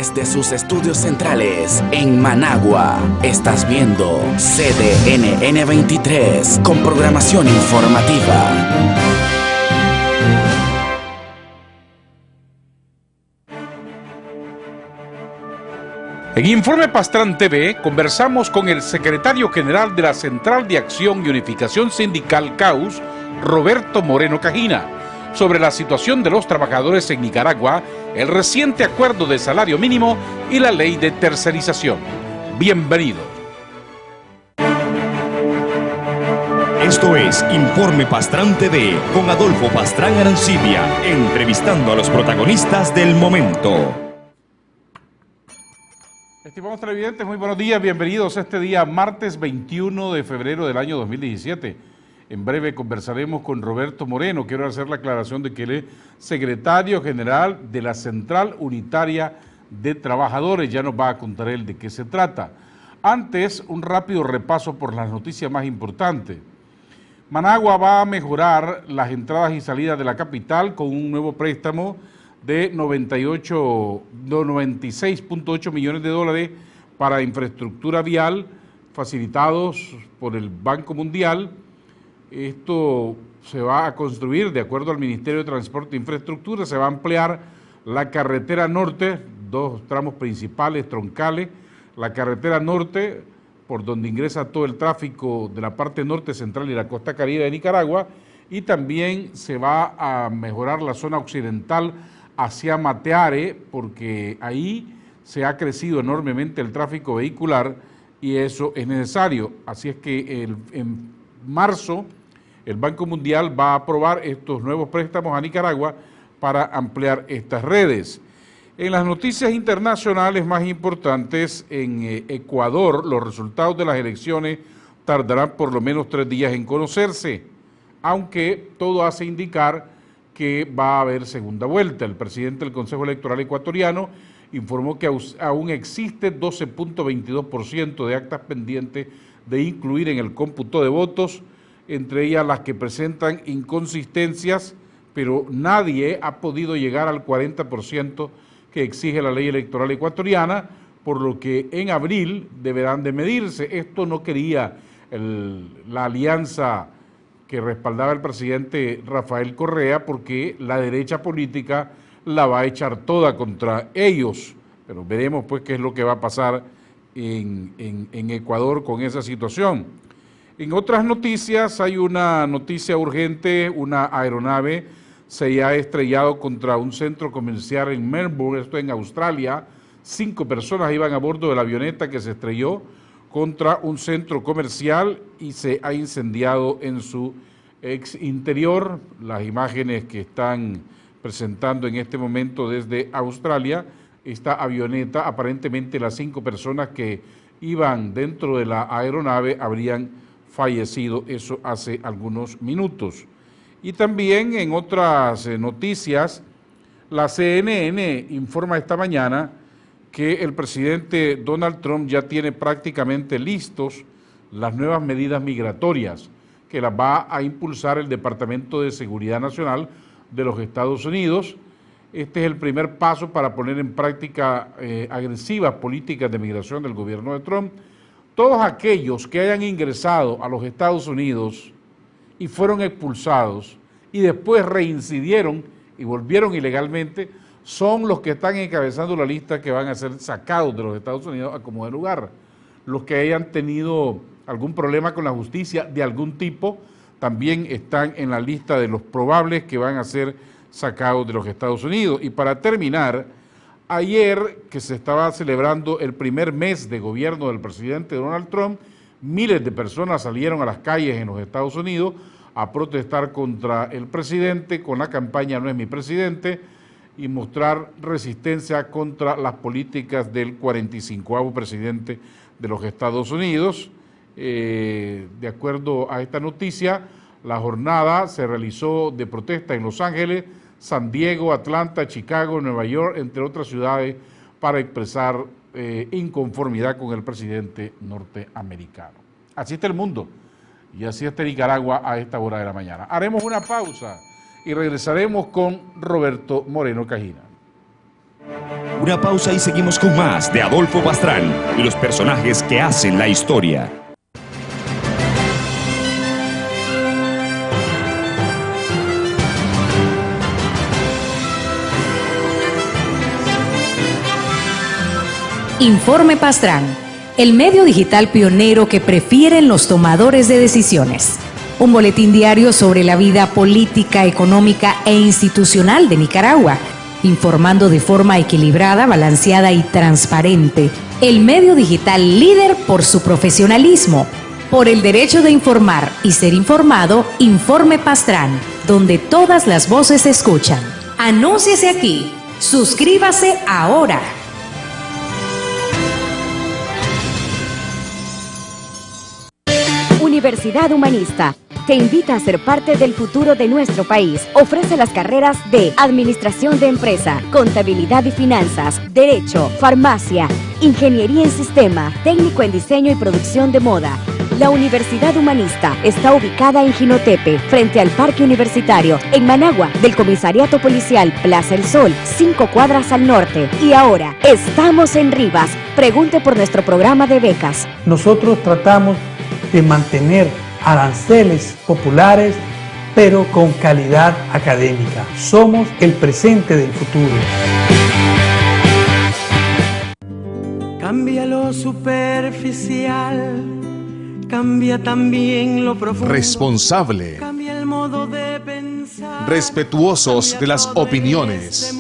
Desde sus estudios centrales en Managua, estás viendo CDNN 23 con programación informativa. En Informe Pastrán TV conversamos con el secretario general de la Central de Acción y Unificación Sindical CAUS, Roberto Moreno Cajina, sobre la situación de los trabajadores en Nicaragua, el reciente acuerdo de salario mínimo y la ley de tercerización. Bienvenidos. Esto es Informe Pastrán TV con Adolfo Pastrán Arancibia, entrevistando a los protagonistas del momento. Estimados televidentes, muy buenos días, bienvenidos a este día martes 21 de febrero del año 2017. En breve conversaremos con Roberto Moreno. Quiero hacer la aclaración de que él es secretario general de la Central Unitaria de Trabajadores. Ya nos va a contar él de qué se trata. Antes, un rápido repaso por las noticias más importantes. Managua va a mejorar las entradas y salidas de la capital con un nuevo préstamo de 96.8 millones de dólares para infraestructura vial facilitados por el Banco Mundial. Esto se va a construir de acuerdo al Ministerio de Transporte e Infraestructura. Se va a ampliar la carretera norte, dos tramos principales troncales, la carretera norte por donde ingresa todo el tráfico de la parte norte central y la costa caribe de Nicaragua, y también se va a mejorar la zona occidental hacia Mateare, porque ahí se ha crecido enormemente el tráfico vehicular y eso es necesario. Así es que en marzo el Banco Mundial va a aprobar estos nuevos préstamos a Nicaragua para ampliar estas redes. En las noticias internacionales más importantes, en Ecuador, los resultados de las elecciones tardarán por lo menos 3 días en conocerse, aunque todo hace indicar que va a haber segunda vuelta. El presidente del Consejo Electoral ecuatoriano informó que aún existe 12.22% de actas pendientes de incluir en el cómputo de votos, entre ellas las que presentan inconsistencias, pero nadie ha podido llegar al 40% que exige la ley electoral ecuatoriana, por lo que en abril deberán de medirse. Esto no quería la alianza que respaldaba el presidente Rafael Correa, porque la derecha política la va a echar toda contra ellos. Pero veremos pues qué es lo que va a pasar en Ecuador con esa situación. En otras noticias hay una noticia urgente. Una aeronave se ha estrellado contra un centro comercial en Melbourne, esto en Australia. 5 personas iban a bordo de la avioneta que se estrelló contra un centro comercial y se ha incendiado en su interior. Las imágenes que están presentando en este momento desde Australia, esta avioneta, aparentemente las 5 personas que iban dentro de la aeronave habrían fallecido, eso hace algunos minutos. Y también en otras noticias, la CNN informa esta mañana que el presidente Donald Trump ya tiene prácticamente listos las nuevas medidas migratorias que las va a impulsar el Departamento de Seguridad Nacional de los Estados Unidos. Este es el primer paso para poner en práctica agresivas políticas de migración del gobierno de Trump. Todos aquellos que hayan ingresado a los Estados Unidos y fueron expulsados y después reincidieron y volvieron ilegalmente, son los que están encabezando la lista que van a ser sacados de los Estados Unidos a como de lugar. Los que hayan tenido algún problema con la justicia de algún tipo también están en la lista de los probables que van a ser sacados de los Estados Unidos. Y para terminar, ayer que se estaba celebrando el primer mes de gobierno del presidente Donald Trump, miles de personas salieron a las calles en los Estados Unidos a protestar contra el presidente con la campaña No es mi presidente y mostrar resistencia contra las políticas del 45º presidente de los Estados Unidos. De acuerdo a esta noticia, la jornada se realizó de protesta en Los Ángeles, San Diego, Atlanta, Chicago, Nueva York, entre otras ciudades, para expresar inconformidad con el presidente norteamericano. Así está el mundo y así está Nicaragua a esta hora de la mañana. Haremos una pausa y regresaremos con Roberto Moreno Cajina. Una pausa y seguimos con más de Adolfo Pastrán y los personajes que hacen la historia. Informe Pastrán, el medio digital pionero que prefieren los tomadores de decisiones. Un boletín diario sobre la vida política, económica e institucional de Nicaragua, informando de forma equilibrada, balanceada y transparente. El medio digital líder por su profesionalismo, por el derecho de informar y ser informado. Informe Pastrán, donde todas las voces se escuchan. Anúnciese aquí. Suscríbase ahora. Universidad Humanista te invita a ser parte del futuro de nuestro país. Ofrece las carreras de Administración de Empresa, Contabilidad y Finanzas, Derecho, Farmacia, Ingeniería en Sistema, Técnico en Diseño y Producción de Moda. La Universidad Humanista está ubicada en Jinotepe, frente al Parque Universitario, en Managua, del Comisariato Policial Plaza El Sol, 5 cuadras al norte. Y ahora, estamos en Rivas. Pregunte por nuestro programa de becas. Nosotros tratamos de mantener aranceles populares, pero con calidad académica. Somos el presente del futuro. Cambia lo superficial, cambia también lo profundo. Responsable. Cambia el modo de pensar. Respetuosos de las opiniones.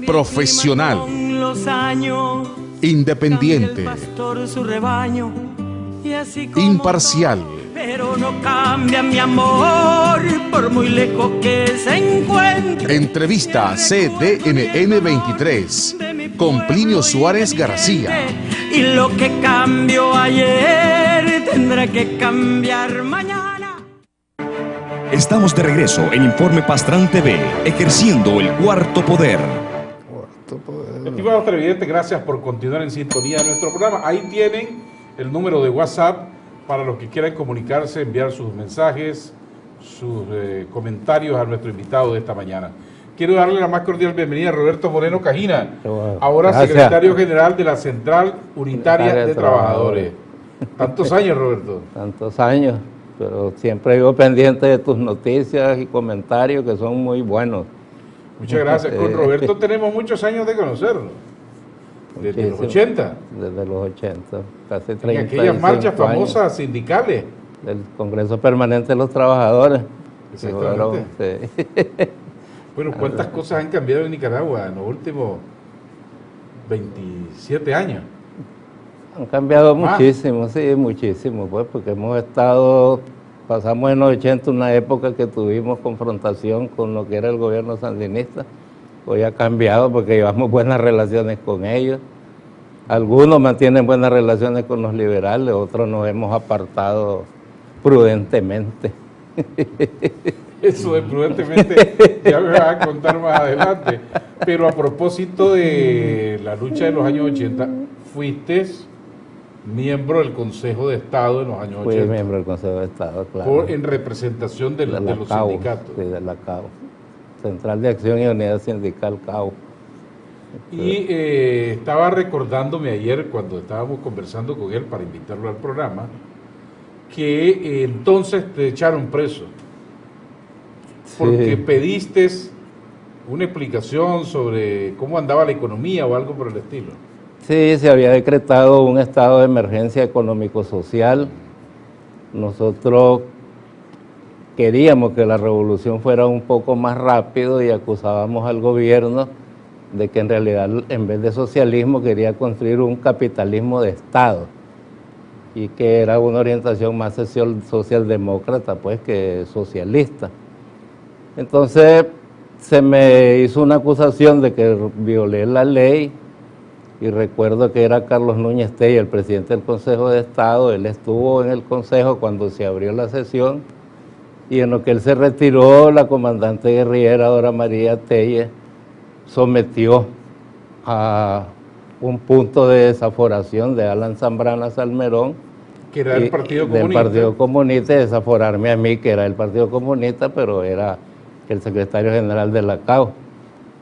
Profesional. Con los años. Independiente. Cambia el pastor su rebaño. Y así como imparcial. Pero no cambia mi amor, por muy lejos que se encuentre. Entrevista CDNN 23 con Plinio Suárez García. Y lo que cambió ayer tendrá que cambiar mañana. Estamos de regreso en Informe Pastrán TV, ejerciendo el cuarto poder. Estimados televidentes, gracias por continuar en sintonía de nuestro programa. Ahí tienen el número de WhatsApp para los que quieran comunicarse, enviar sus mensajes, sus comentarios a nuestro invitado de esta mañana. Quiero darle la más cordial bienvenida a Roberto Moreno Cajina, ahora gracias. Secretario General de la Central Unitaria de Trabajadores. ¿Tantos años, Roberto? Tantos años, pero siempre vivo pendiente de tus noticias y comentarios que son muy buenos. Muchas gracias. Con Roberto tenemos muchos años de conocerlo. Desde los 80. Desde los 80, casi 30 en aquellas marchas famosas sindicales. Del Congreso Permanente de los Trabajadores. Exactamente. Bueno, ¿cuántas cosas han cambiado en Nicaragua en los últimos 27 años? Han cambiado muchísimo, sí, muchísimo, pues, porque pasamos en los 80 una época que tuvimos confrontación con lo que era el gobierno sandinista. Hoy ha cambiado porque llevamos buenas relaciones con ellos. Algunos mantienen buenas relaciones con los liberales, otros nos hemos apartado prudentemente. Eso de prudentemente ya me vas a contar más adelante. Pero a propósito de la lucha de los años 80, fuiste miembro del Consejo de Estado en los años 80. Fui miembro del Consejo de Estado, claro. En representación de los sindicatos. Sí, de la CAO. Central de Acción y Unidad Sindical CAO. Y estaba recordándome ayer cuando estábamos conversando con él para invitarlo al programa, que entonces te echaron preso porque pediste una explicación sobre cómo andaba la economía o algo por el estilo. Sí, se había decretado un estado de emergencia económico-social. Nosotros queríamos que la revolución fuera un poco más rápido y acusábamos al gobierno de que en realidad en vez de socialismo quería construir un capitalismo de Estado y que era una orientación más socialdemócrata pues que socialista. Entonces se me hizo una acusación de que violé la ley y recuerdo que era Carlos Núñez Tella, el presidente del Consejo de Estado. Él estuvo en el Consejo cuando se abrió la sesión y en lo que él se retiró, la comandante guerrillera Dora María Telle sometió a un punto de desaforación de Alan Zambrana Salmerón, que era del Partido Comunista. Del Partido Comunista, y desaforarme a mí, que era del Partido Comunista, pero era el secretario general de la CAO.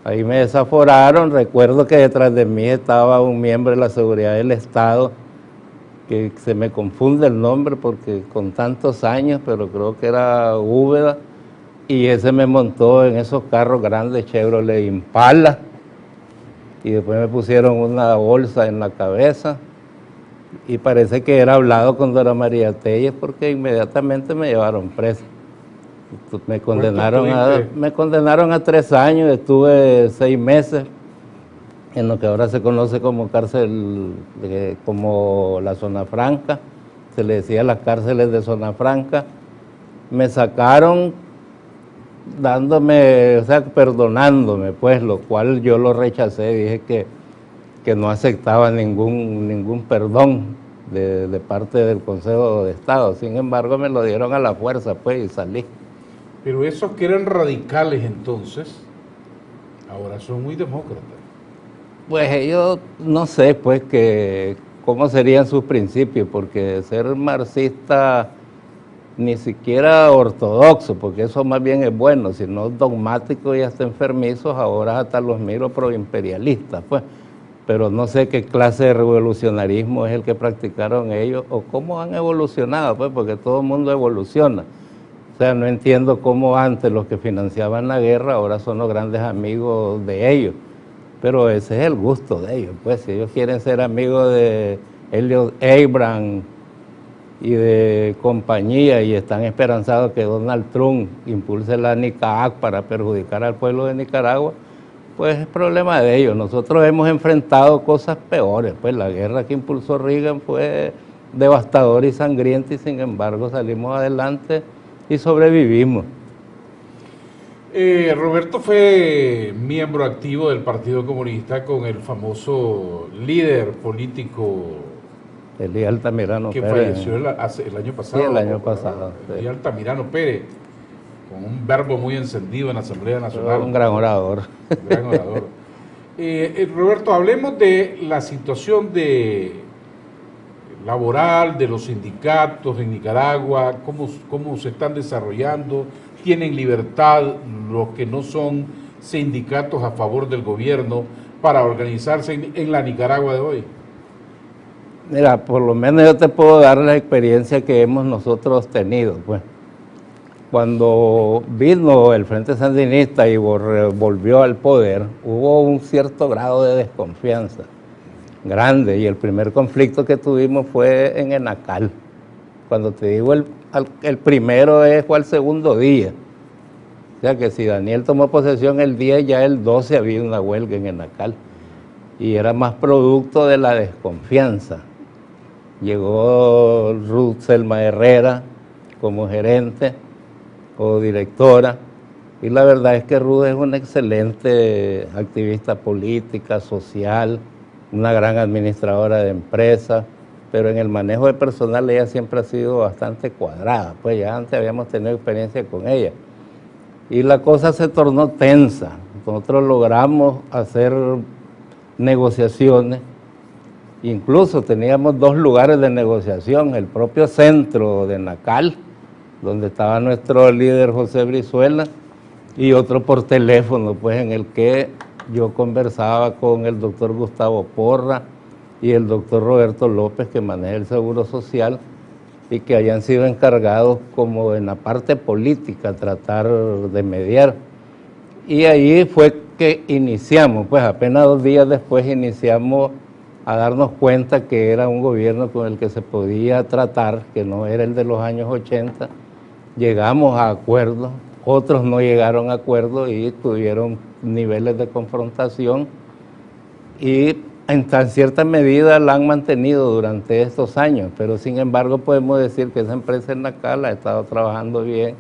Ahí me desaforaron. Recuerdo que detrás de mí estaba un miembro de la seguridad del Estado, que se me confunde el nombre porque con tantos años, pero creo que era Úbeda, y ese me montó en esos carros grandes Chevrolet Impala, y después me pusieron una bolsa en la cabeza, y parece que era hablado con Dora María Telles porque inmediatamente me llevaron preso. Me condenaron a 3 años, estuve 6 meses en lo que ahora se conoce como cárcel, como la Zona Franca, se le decía las cárceles de Zona Franca. Me sacaron perdonándome, pues, lo cual yo lo rechacé, dije que no aceptaba ningún perdón de parte del Consejo de Estado. Sin embargo, me lo dieron a la fuerza, pues, y salí. Pero esos que eran radicales entonces, ahora son muy demócratas. Pues ellos, no sé, pues, cómo serían sus principios, porque ser marxista ni siquiera ortodoxo, porque eso más bien es bueno, sino dogmático y hasta enfermizos, ahora hasta los miro proimperialistas, pues. Pero no sé qué clase de revolucionarismo es el que practicaron ellos, o cómo han evolucionado, pues, porque todo el mundo evoluciona. O sea, no entiendo cómo antes los que financiaban la guerra ahora son los grandes amigos de ellos. Pero ese es el gusto de ellos, pues, si ellos quieren ser amigos de Elliot Abrams y de compañía y están esperanzados que Donald Trump impulse la NICAAC para perjudicar al pueblo de Nicaragua, pues es problema de ellos. Nosotros hemos enfrentado cosas peores, pues la guerra que impulsó Reagan fue devastadora y sangrienta y sin embargo salimos adelante y sobrevivimos. Roberto fue miembro activo del Partido Comunista con el famoso líder político Elías Altamirano que Pérez. falleció el año pasado. Sí, el año pasado. Elías Altamirano Pérez, con un verbo muy encendido en la Asamblea Nacional. Un gran orador. Un gran orador. Roberto, hablemos de la situación laboral, de los sindicatos en Nicaragua, cómo se están desarrollando. ¿Tienen libertad los que no son sindicatos a favor del gobierno para organizarse en la Nicaragua de hoy? Mira, por lo menos yo te puedo dar la experiencia que hemos nosotros tenido, pues. Cuando vino el Frente Sandinista y volvió al poder, hubo un cierto grado de desconfianza grande, y el primer conflicto que tuvimos fue en Enacal. Cuando te digo el primero fue al segundo día. O sea que si Daniel tomó posesión el 10, ya el 12 había una huelga en Enacal. Y era más producto de la desconfianza. Llegó Ruth Selma Herrera como gerente o directora. Y la verdad es que Ruth es una excelente activista política, social, una gran administradora de empresas, pero en el manejo de personal ella siempre ha sido bastante cuadrada, pues ya antes habíamos tenido experiencia con ella. Y la cosa se tornó tensa. Nosotros logramos hacer negociaciones, incluso teníamos 2 lugares de negociación, el propio centro de Nacal, donde estaba nuestro líder José Brizuela, y otro por teléfono, pues en el que yo conversaba con el doctor Gustavo Porra y el doctor Roberto López, que maneja el Seguro Social, y que hayan sido encargados como en la parte política tratar de mediar. Y ahí fue que iniciamos, pues apenas 2 días después iniciamos a darnos cuenta que era un gobierno con el que se podía tratar, que no era el de los años 80. Llegamos a acuerdos, otros no llegaron a acuerdos y tuvieron niveles de confrontación, y en tan cierta medida la han mantenido durante estos años, pero sin embargo podemos decir que esa empresa en Nacal ha estado trabajando bien,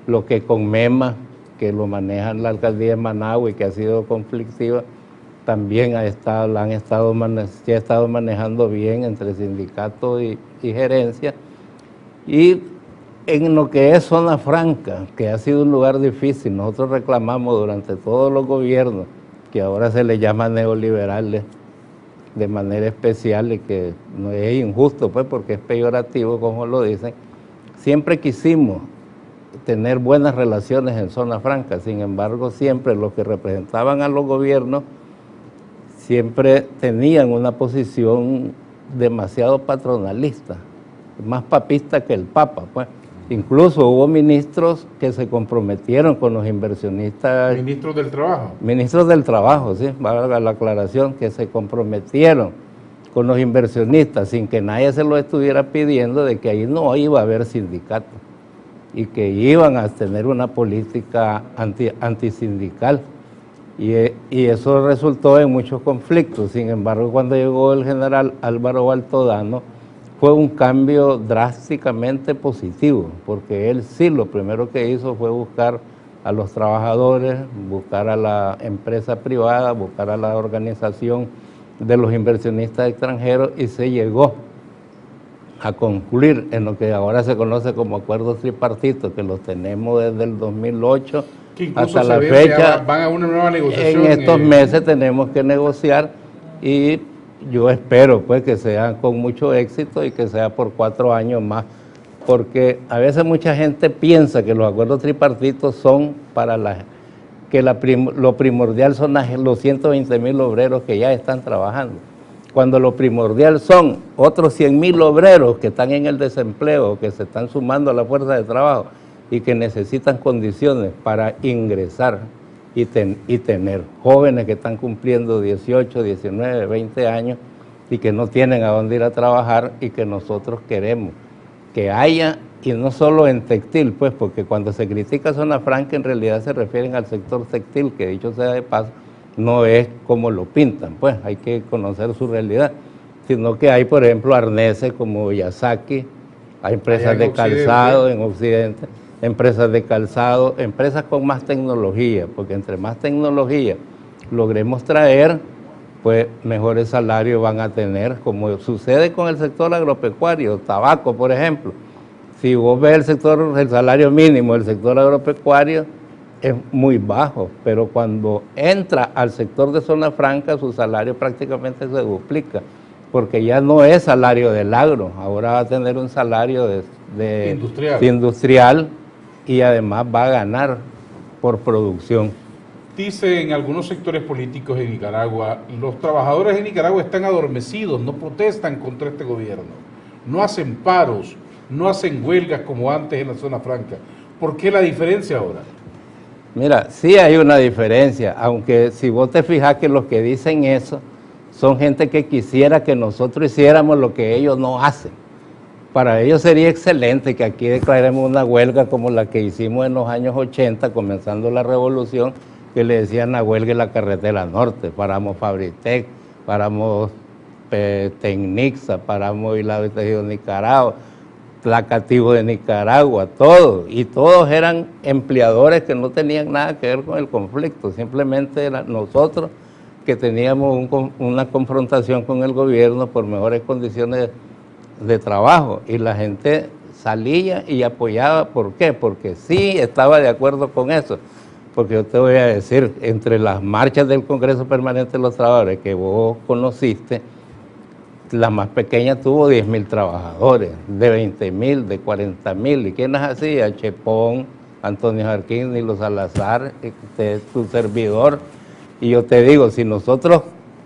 lo que con MEMA, que lo maneja la alcaldía de Managua y que ha sido conflictiva, también la han estado manejando bien entre sindicatos y gerencia. Y en lo que es Zona Franca, que ha sido un lugar difícil, nosotros reclamamos durante todos los gobiernos, que ahora se le llama neoliberales de manera especial, y que no es injusto, pues, porque es peyorativo, como lo dicen. Siempre quisimos tener buenas relaciones en zona franca. Sin embargo, siempre los que representaban a los gobiernos siempre tenían una posición demasiado patronalista, más papista que el Papa, pues. Incluso hubo ministros que se comprometieron con los inversionistas. Ministros del Trabajo. Ministros del Trabajo, sí, valga la aclaración, que se comprometieron con los inversionistas sin que nadie se lo estuviera pidiendo, de que ahí no iba a haber sindicatos y que iban a tener una política antisindical. Y eso resultó en muchos conflictos. Sin embargo, cuando llegó el general Álvaro Baltodano, fue un cambio drásticamente positivo, porque él sí lo primero que hizo fue buscar a los trabajadores, buscar a la empresa privada, buscar a la organización de los inversionistas extranjeros, y se llegó a concluir en lo que ahora se conoce como acuerdos tripartitos, que los tenemos desde el 2008 hasta la fecha. Van a una nueva negociación. En estos meses tenemos que negociar, y yo espero pues que sea con mucho éxito y que sea por 4 años más, porque a veces mucha gente piensa que los acuerdos tripartitos son para lo primordial son los 120,000 obreros que ya están trabajando, cuando lo primordial son otros 100,000 obreros que están en el desempleo, que se están sumando a la fuerza de trabajo y que necesitan condiciones para ingresar y tener jóvenes que están cumpliendo 18, 19, 20 años y que no tienen a dónde ir a trabajar, y que nosotros queremos que haya, y no solo en textil, pues, porque cuando se critica zona franca en realidad se refieren al sector textil, que dicho sea de paso, no es como lo pintan, pues hay que conocer su realidad, sino que hay, por ejemplo, arneses como Yasaki, hay empresas de calzado en Occidente, empresas de calzado, empresas con más tecnología, porque entre más tecnología logremos traer, pues mejores salarios van a tener, como sucede con el sector agropecuario, tabaco, por ejemplo. Si vos ves el salario mínimo del sector agropecuario es muy bajo, pero cuando entra al sector de zona franca, su salario prácticamente se duplica, porque ya no es salario del agro, ahora va a tener un salario de industrial, y además va a ganar por producción. Dice en algunos sectores políticos en Nicaragua, los trabajadores en Nicaragua están adormecidos, no protestan contra este gobierno, no hacen paros, no hacen huelgas como antes en la zona franca. ¿Por qué la diferencia ahora? Mira, sí hay una diferencia, aunque si vos te fijas que los que dicen eso son gente que quisiera que nosotros hiciéramos lo que ellos no hacen. Para ellos sería excelente que aquí declaremos una huelga como la que hicimos en los años 80, comenzando la revolución, que le decían la huelga en la carretera norte. Paramos Fabritec, paramos Tecnixa, paramos Hilado y Tejido Nicaragua, Placativo de Nicaragua, todo. Y todos eran empleadores que no tenían nada que ver con el conflicto, simplemente eran nosotros que teníamos una confrontación con el gobierno por mejores condiciones de trabajo, y la gente salía y apoyaba. ¿Por qué? Porque sí estaba de acuerdo con eso, porque yo te voy a decir, entre las marchas del Congreso Permanente de los Trabajadores que vos conociste, la más pequeña tuvo 10,000 trabajadores, de 20,000, de 40,000, ¿y quiénes hacía? Chepón, Antonio Jarquín, Nilo Salazar, tu servidor. Y yo te digo, si nosotros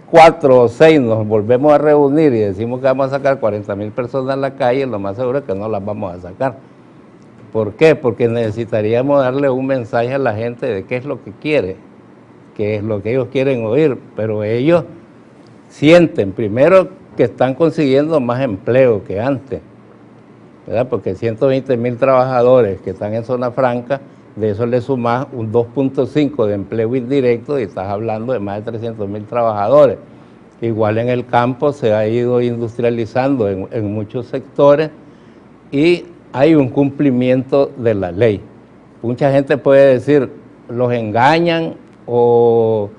4 o 6 nos volvemos a reunir y decimos que vamos a sacar 40,000 personas a la calle, lo más seguro es que no las vamos a sacar. ¿Por qué? Porque necesitaríamos darle un mensaje a la gente de qué es lo que quiere, qué es lo que ellos quieren oír, pero ellos sienten primero que están consiguiendo más empleo que antes, ¿verdad? Porque 120,000 trabajadores que están en zona franca, de eso le sumas un 2.5 de empleo indirecto y estás hablando de más de 300,000 trabajadores. Igual en el campo se ha ido industrializando en muchos sectores y hay un cumplimiento de la ley. Mucha gente puede decir, los engañan o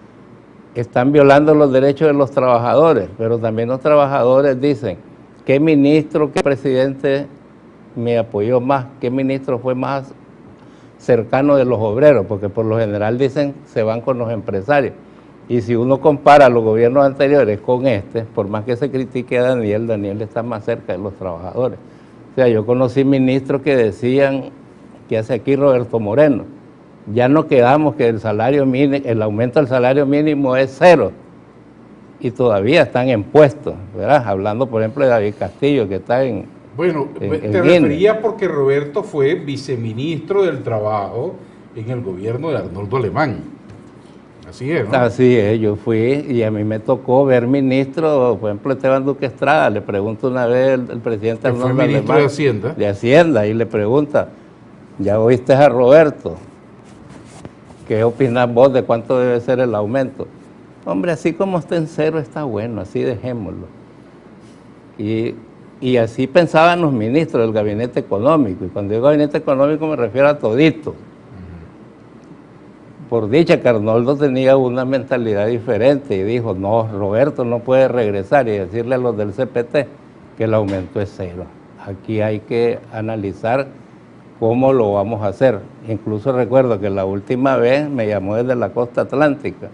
están violando los derechos de los trabajadores, pero también los trabajadores dicen, ¿qué ministro, qué presidente me apoyó más? ¿Qué ministro fue más cercano de los obreros? Porque por lo general dicen, se van con los empresarios. Y si uno compara los gobiernos anteriores con este, por más que se critique a Daniel está más cerca de los trabajadores. O sea, yo conocí ministros que decían que hace aquí Roberto Moreno. Ya no quedamos que el aumento del salario mínimo es 0 y todavía están en puestos, ¿verdad? Hablando, por ejemplo, de David Castillo, que está en... Bueno, te refería porque Roberto fue viceministro del Trabajo en el gobierno de Arnoldo Alemán. Así es, ¿no? Así es, yo fui y a mí me tocó ver ministros, por ejemplo, Esteban Duque Estrada, le pregunto una vez el presidente Arnoldo Alemán. Fue ministro de Hacienda. De Hacienda, y le pregunta, ¿ya oíste a Roberto? ¿Qué opinas vos de cuánto debe ser el aumento? Hombre, así como está en 0 está bueno, así dejémoslo. Y así pensaban los ministros del gabinete económico, y cuando digo gabinete económico me refiero a todito. Por dicha que Arnoldo tenía una mentalidad diferente y dijo, no, Roberto no puede regresar y decirle a los del CPT que el aumento es 0. Aquí hay que analizar cómo lo vamos a hacer. Incluso recuerdo que la última vez me llamó desde la costa atlántica.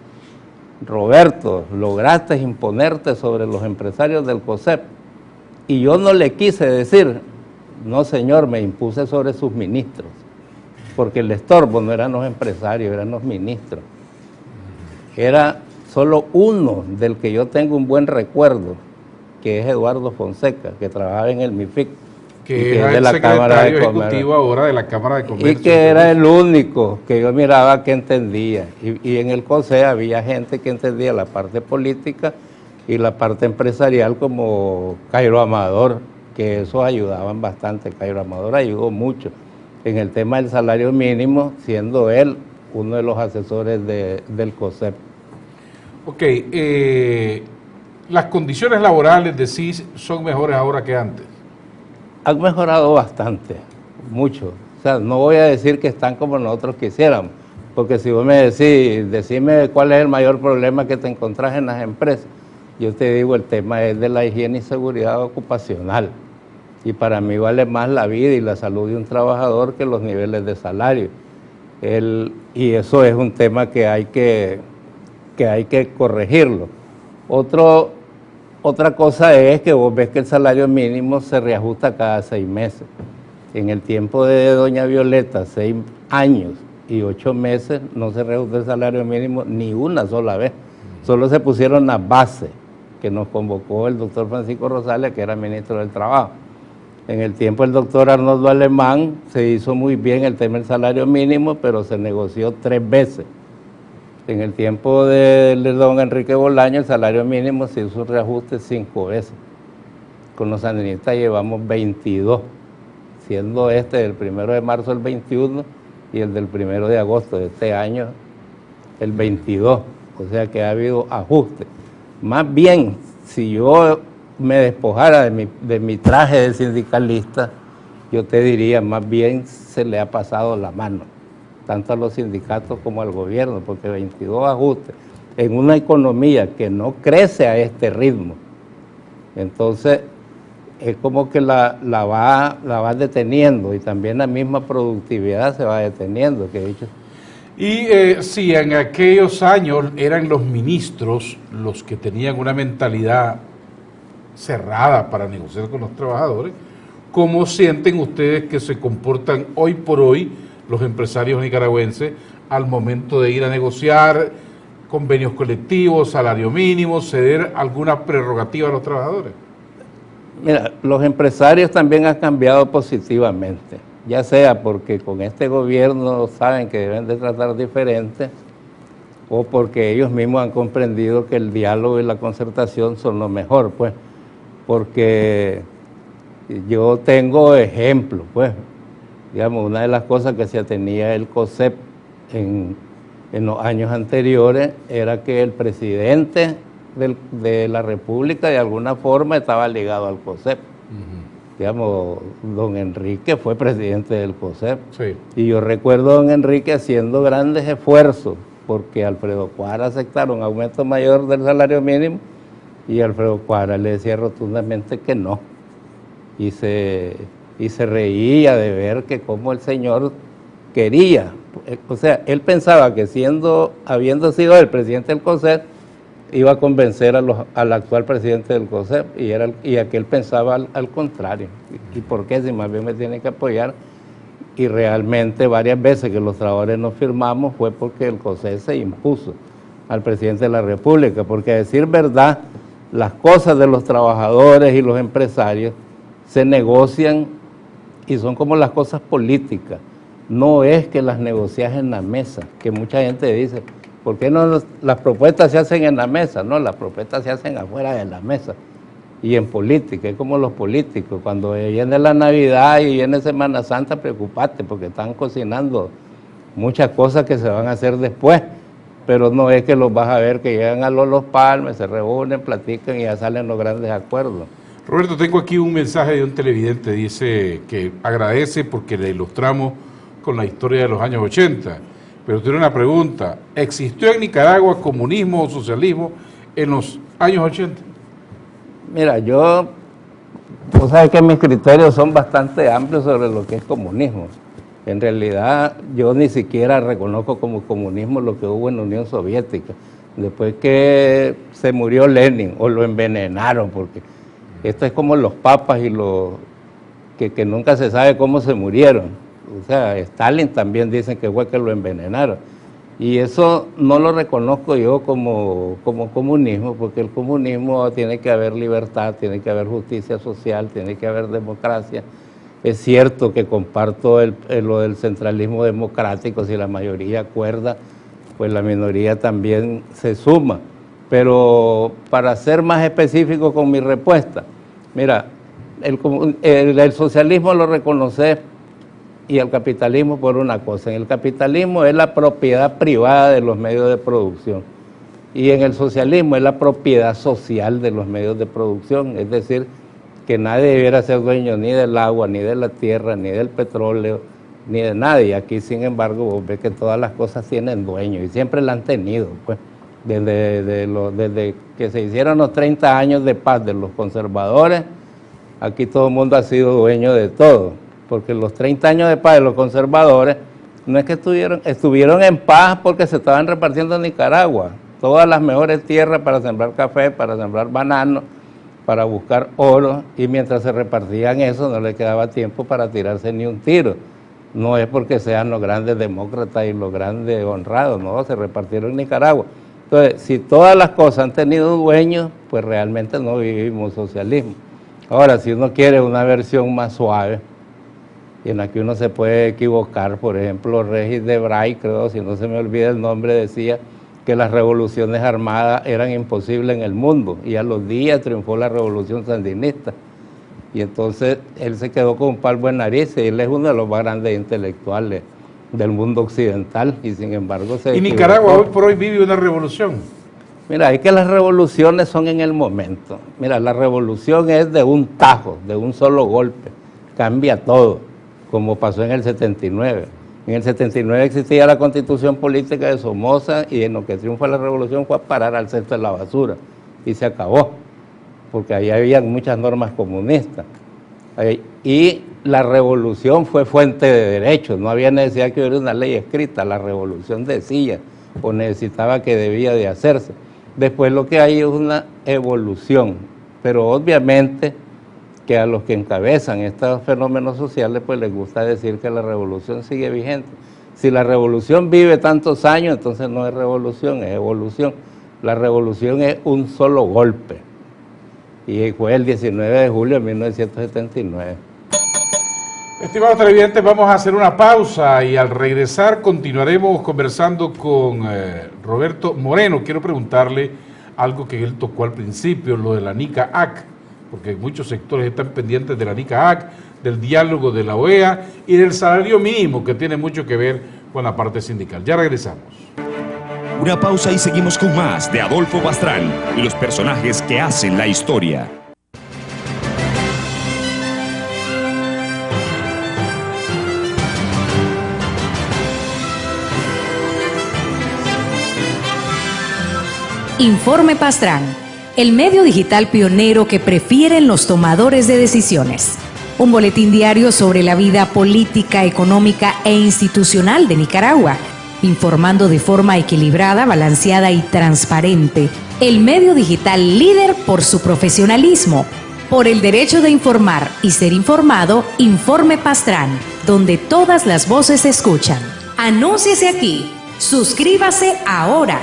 Roberto, lograste imponerte sobre los empresarios del COSEP. Y yo no le quise decir, no señor, me impuse sobre sus ministros. Porque el estorbo no eran los empresarios, eran los ministros. Era solo uno del que yo tengo un buen recuerdo, que es Eduardo Fonseca, que trabajaba en el MIFIC. Que era el secretario ejecutivo ahora de la Cámara de Comercio. Y que era el único que yo miraba que entendía. Y en el COSE había gente que entendía la parte política y la parte empresarial, como Cairo Amador, que esos ayudaban bastante. Cairo Amador ayudó mucho en el tema del salario mínimo, siendo él uno de los asesores del COSEP. Ok, las condiciones laborales de CIS son mejores ahora que antes. Han mejorado bastante, mucho. O sea, no voy a decir que están como nosotros quisiéramos, porque si vos me decís, decime cuál es el mayor problema que te encontrás en las empresas, yo te digo, el tema es de la higiene y seguridad ocupacional. Y para mí vale más la vida y la salud de un trabajador que los niveles de salario. Y eso es un tema que hay que corregirlo. Otra cosa es que vos ves que el salario mínimo se reajusta cada 6 meses. En el tiempo de doña Violeta, 6 años y 8 meses, no se reajustó el salario mínimo ni una sola vez. Solo se pusieron las bases que nos convocó el doctor Francisco Rosales, que era ministro del Trabajo. En el tiempo del doctor Arnoldo Alemán se hizo muy bien el tema del salario mínimo, pero se negoció 3 veces. En el tiempo de don Enrique Bolaño el salario mínimo se hizo un reajuste 5 veces. Con los sandinistas llevamos 22, siendo este del 1 de marzo el 21 y el del 1 de agosto de este año el 22. O sea que ha habido ajuste. Más bien, si yo me despojara de mi traje de sindicalista, yo te diría, más bien se le ha pasado la mano, tanto a los sindicatos como al gobierno, porque 22 ajustes en una economía que no crece a este ritmo, entonces es como que la va deteniendo, y también la misma productividad se va deteniendo, que he dicho. Y si en aquellos años eran los ministros los que tenían una mentalidad cerrada para negociar con los trabajadores, ¿cómo sienten ustedes que se comportan hoy por hoy los empresarios nicaragüenses al momento de ir a negociar convenios colectivos, salario mínimo, ceder alguna prerrogativa a los trabajadores? Mira, los empresarios también han cambiado positivamente, ya sea porque con este gobierno saben que deben de tratar diferente, o porque ellos mismos han comprendido que el diálogo y la concertación son lo mejor, pues, porque yo tengo ejemplos, pues, digamos, una de las cosas que se atenía el COSEP en los años anteriores era que el presidente de la República de alguna forma estaba ligado al COSEP. Digamos, don Enrique fue presidente del COSEP. Sí. Y yo recuerdo a don Enrique haciendo grandes esfuerzos porque Alfredo Cuadra aceptara un aumento mayor del salario mínimo y Alfredo Cuadra le decía rotundamente que no. Y se reía de ver que como el señor quería, o sea, él pensaba que habiendo sido el presidente del COSEP, iba a convencer al actual presidente del COSEP, y aquel pensaba al contrario. ¿Y por qué? Si más bien me tiene que apoyar. y realmente varias veces que los trabajadores no firmamos fue porque el COSES se impuso al presidente de la República, porque a decir verdad, las cosas de los trabajadores y los empresarios se negocian y son como las cosas políticas. No es que las negocias en la mesa, que mucha gente dice, ¿por qué no las propuestas se hacen en la mesa? No, las propuestas se hacen afuera de la mesa. Y en política, es como los políticos, cuando viene la Navidad y viene Semana Santa, preocupate, porque están cocinando muchas cosas que se van a hacer después, pero no es que los vas a ver que llegan a los Palmes, se reúnen, platican y ya salen los grandes acuerdos. Roberto, tengo aquí un mensaje de un televidente, dice que agradece porque le ilustramos con la historia de los años 80, pero tiene una pregunta: ¿existió en Nicaragua comunismo o socialismo en los años 80? Mira, tú sabes que mis criterios son bastante amplios sobre lo que es comunismo. En realidad, yo ni siquiera reconozco como comunismo lo que hubo en la Unión Soviética. Después que se murió Lenin, o lo envenenaron, porque esto es como los papas y los que nunca se sabe cómo se murieron. O sea, Stalin también dicen que fue que lo envenenaron. Y eso no lo reconozco yo como comunismo, porque el comunismo tiene que haber libertad, tiene que haber justicia social, tiene que haber democracia. Es cierto que comparto lo del centralismo democrático, si la mayoría acuerda, pues la minoría también se suma. Pero para ser más específico con mi respuesta, mira, el socialismo lo reconoce y el capitalismo por una cosa. En el capitalismo es la propiedad privada de los medios de producción y en el socialismo es la propiedad social de los medios de producción, es decir, que nadie debiera ser dueño ni del agua, ni de la tierra, ni del petróleo, ni de nadie. Aquí, sin embargo, vos ves que todas las cosas tienen dueño y siempre la han tenido, pues, desde que se hicieron los 30 años de paz de los conservadores, aquí todo el mundo ha sido dueño de todo. Porque los 30 años de paz de los conservadores no es que estuvieron en paz porque se estaban repartiendo en Nicaragua todas las mejores tierras para sembrar café, para sembrar bananos, para buscar oro, y mientras se repartían eso no le quedaba tiempo para tirarse ni un tiro. No es porque sean los grandes demócratas y los grandes honrados, no, se repartieron en Nicaragua. Entonces, si todas las cosas han tenido dueños, pues realmente no vivimos socialismo. Ahora, si uno quiere una versión más suave, y en la que uno se puede equivocar, por ejemplo, Regis Debray, creo, si no se me olvida el nombre, decía que las revoluciones armadas eran imposibles en el mundo, y a los días triunfó la revolución sandinista, y entonces él se quedó con un palmo en nariz, y él es uno de los más grandes intelectuales del mundo occidental, y sin embargo se equivocó. Nicaragua hoy por hoy vive una revolución. Mira, es que las revoluciones son en el momento. Mira, la revolución es de un tajo, de un solo golpe, cambia todo, como pasó en el 79. En el 79 existía la Constitución Política de Somoza y en lo que triunfa la revolución fue a parar al centro de la basura y se acabó, porque ahí había muchas normas comunistas. Y la revolución fue fuente de derechos, no había necesidad que hubiera una ley escrita, la revolución decía o necesitaba que debía de hacerse. Después lo que hay es una evolución, pero obviamente que a los que encabezan estos fenómenos sociales pues les gusta decir que la revolución sigue vigente. Si la revolución vive tantos años, entonces no es revolución, es evolución. La revolución es un solo golpe y fue el 19 de julio de 1979. Estimados televidentes, vamos a hacer una pausa y al regresar continuaremos conversando con Roberto Moreno. Quiero preguntarle algo que él tocó al principio, lo de la NICA-AC, porque muchos sectores están pendientes de la NICA-AC, del diálogo de la OEA y del salario mínimo, que tiene mucho que ver con la parte sindical. Ya regresamos. Una pausa y seguimos con más de Adolfo Pastrán y los personajes que hacen la historia. Informe Pastrán, el medio digital pionero que prefieren los tomadores de decisiones. Un boletín diario sobre la vida política, económica e institucional de Nicaragua, informando de forma equilibrada, balanceada y transparente. El medio digital líder por su profesionalismo, Por el derecho de informar y ser informado, Informe Pastrán, donde todas las voces se escuchan. Anúnciese aquí. Suscríbase ahora.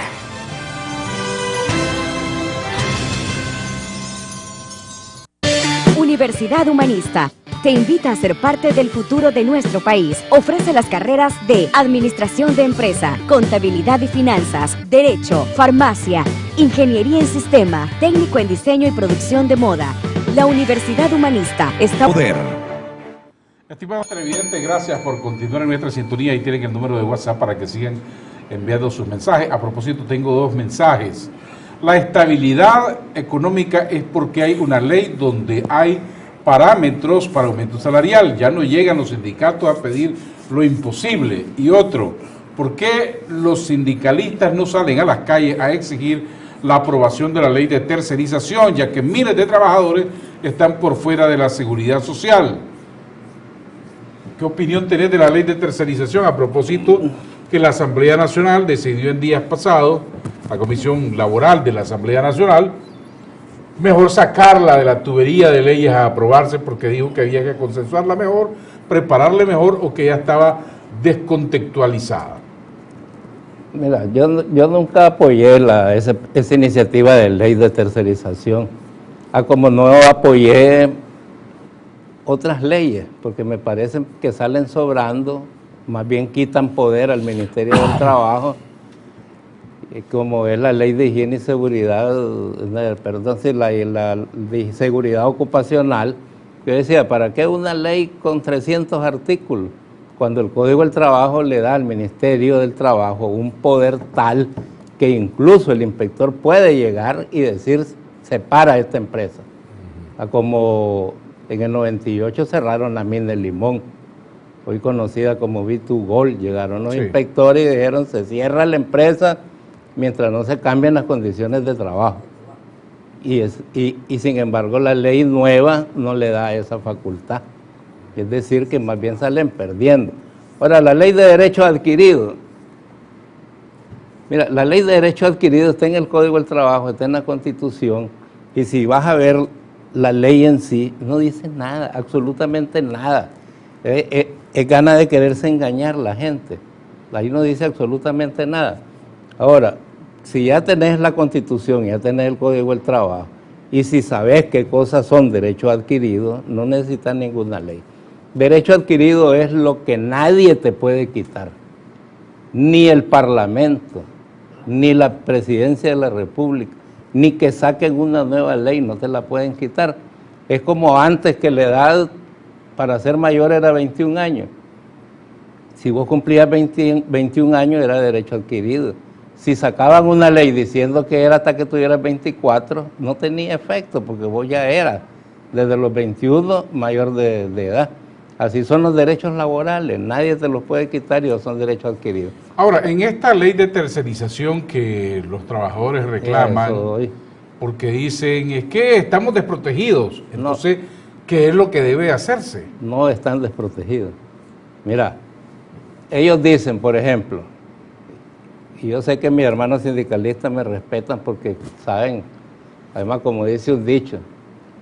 Universidad Humanista te invita a ser parte del futuro de nuestro país. Ofrece las carreras de Administración de Empresa, Contabilidad y Finanzas, Derecho, Farmacia, Ingeniería en Sistema, Técnico en Diseño y Producción de Moda. La Universidad Humanista está... Poder. Estimados televidentes, gracias por continuar en nuestra sintonía. Ahí tienen el número de WhatsApp para que sigan enviando sus mensajes. A propósito, tengo dos mensajes. La estabilidad económica es porque hay una ley donde hay parámetros para aumento salarial. Ya no llegan los sindicatos a pedir lo imposible. Y otro, ¿por qué los sindicalistas no salen a las calles a exigir la aprobación de la ley de tercerización, ya que miles de trabajadores están por fuera de la seguridad social? ¿Qué opinión tenés de la ley de tercerización? A propósito que la Asamblea Nacional decidió en días pasados, la Comisión Laboral de la Asamblea Nacional, mejor sacarla de la tubería de leyes a aprobarse, porque dijo que había que consensuarla mejor, prepararla mejor, o que ya estaba descontextualizada. Mira, yo nunca apoyé esa iniciativa de ley de tercerización, como no apoyé otras leyes, porque me parecen que salen sobrando, más bien quitan poder al Ministerio del Trabajo, como es la ley de higiene y seguridad, la de seguridad ocupacional. Yo decía, ¿para qué una ley con 300 artículos? Cuando el Código del Trabajo le da al Ministerio del Trabajo un poder tal que incluso el inspector puede llegar y decir, separa esta empresa. Como en el 98 cerraron la mina del Limón, hoy conocida como B2Gold, llegaron los inspectores y dijeron, se cierra la empresa mientras no se cambien las condiciones de trabajo. Y sin embargo la ley nueva no le da esa facultad. Es decir, que más bien salen perdiendo. Ahora, la ley de derecho adquirido. Mira, la ley de derecho adquirido está en el Código del Trabajo, está en la Constitución, y si vas a ver la ley en sí, no dice nada, absolutamente nada. Es gana de quererse engañar la gente. Ahí no dice absolutamente nada. Ahora, si ya tenés la Constitución, ya tenés el Código del Trabajo, y si sabés qué cosas son derechos adquiridos, no necesitas ninguna ley. Derecho adquirido es lo que nadie te puede quitar, ni el Parlamento, ni la Presidencia de la República, ni que saquen una nueva ley, no te la pueden quitar. Es como antes, que la edad para ser mayor era 21 años. Si vos cumplías 21 años era derecho adquirido. Si sacaban una ley diciendo que era hasta que tuvieras 24, no tenía efecto, porque vos ya eras desde los 21 mayor de edad. Así son los derechos laborales, nadie te los puede quitar y son derechos adquiridos. Ahora, en esta ley de tercerización que los trabajadores reclaman, porque dicen, es que estamos desprotegidos, entonces, ¿qué es lo que debe hacerse? No están desprotegidos. Mira, ellos dicen, por ejemplo, y yo sé que mis hermanos sindicalistas me respetan porque saben, además, como dice un dicho,